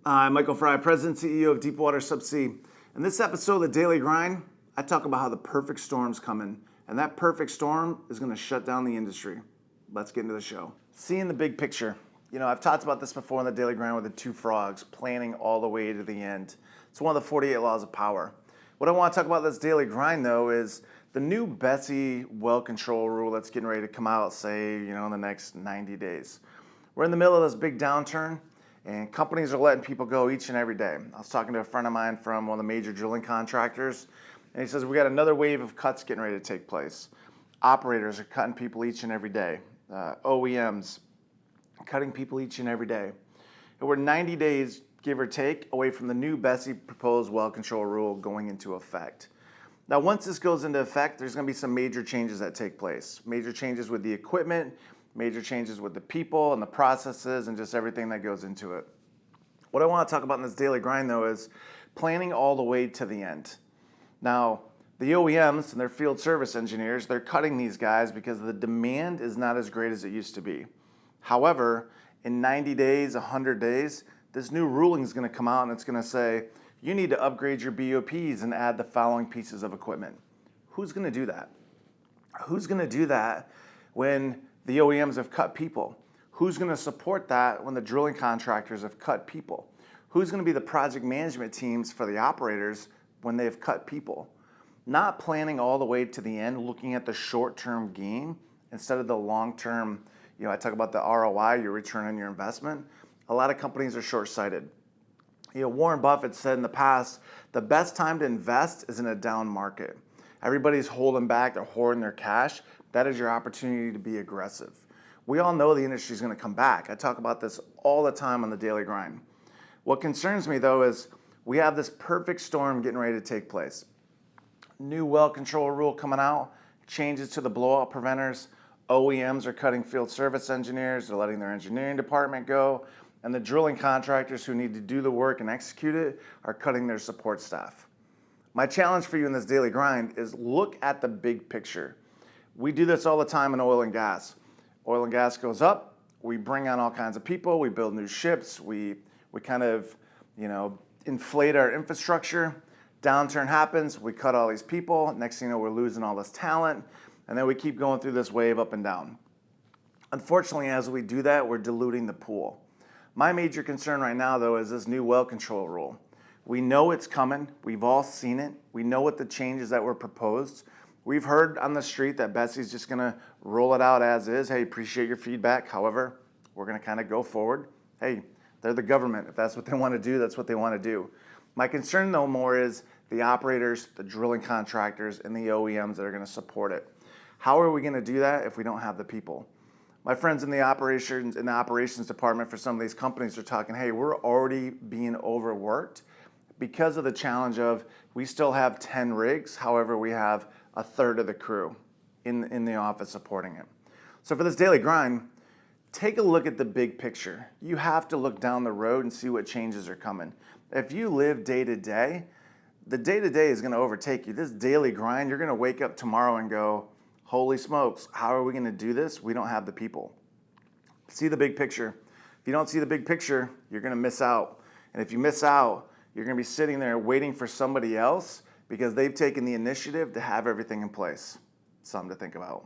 I'm Michael Fry, President and CEO of Deepwater Subsea. In this episode of The Daily Grind, I talk about how the perfect storm's coming, and that perfect storm is going to shut down the industry. Let's get into the show. Seeing the big picture. You know, I've talked about this before in The Daily Grind with the two frogs, planning all the way to the end. It's one of the 48 laws of power. What I want to talk about this Daily Grind, though, is the new BSEE well control rule that's getting ready to come out, say, in the next 90 days. We're in the middle of this big downturn, and companies are letting people go each and every day. I was talking to a friend of mine from one of the major drilling contractors, and he says we got another wave of cuts getting ready to take place. Operators are cutting people each and every day. OEMs cutting people each and every day. And we're 90 days, give or take, away from the new BSEE proposed well control rule going into effect. Now, once this goes into effect, there's going to be some major changes that take place. Major changes with the equipment, major changes with the people and the processes and just everything that goes into it. What I want to talk about in this Daily Grind, though, is planning all the way to the end. Now, the OEMs and their field service engineers, they're cutting these guys because the demand is not as great as it used to be. However, in 90 days, 100 days, this new ruling is going to come out and it's going to say, you need to upgrade your BOPs and add the following pieces of equipment. Who's going to do that? Who's going to do that when the OEMs have cut people? Who's going to support that when the drilling contractors have cut people? Who's going to be the project management teams for the operators when they've cut people? Not planning all the way to the end, looking at the short-term gain instead of the long-term, I talk about the ROI, your return on your investment. A lot of companies are short-sighted. Warren Buffett said in the past, the best time to invest is in a down market. Everybody's holding back, they're hoarding their cash. That is your opportunity to be aggressive. We all know the industry is going to come back. I talk about this all the time on the Daily Grind. What concerns me, though, is we have this perfect storm getting ready to take place. New well control rule coming out, changes to the blowout preventers. OEMs are cutting field service engineers, they're letting their engineering department go, and the drilling contractors who need to do the work and execute it are cutting their support staff. My challenge for you in this Daily Grind is look at the big picture. We do this all the time in oil and gas. Oil and gas goes up, we bring on all kinds of people, we build new ships, we kind of, inflate our infrastructure. Downturn happens, we cut all these people, next thing you know, we're losing all this talent, and then we keep going through this wave up and down. Unfortunately, as we do that, we're diluting the pool. My major concern right now, though, is this new well control rule. We know it's coming, we've all seen it, we know what the changes that were proposed. We've heard on the street that BSEE's just going to roll it out as is. Hey, appreciate your feedback. However, we're going to kind of go forward. Hey, they're the government. If that's what they want to do, that's what they want to do. My concern, though, more is the operators, the drilling contractors, and the OEMs that are going to support it. How are we going to do that if we don't have the people? My friends in the operations department for some of these companies are talking, hey, we're already being overworked because of the challenge of we still have 10 rigs. However, we have a third of the crew in the office supporting it. So for this Daily Grind, take a look at the big picture. You have to look down the road and see what changes are coming. If you live day to day, the day to day is going to overtake you. This Daily Grind, you're going to wake up tomorrow and go, holy smokes, how are we going to do this? We don't have the people. See the big picture. If you don't see the big picture, you're going to miss out. And if you miss out, you're going to be sitting there waiting for somebody else because they've taken the initiative to have everything in place. Something to think about.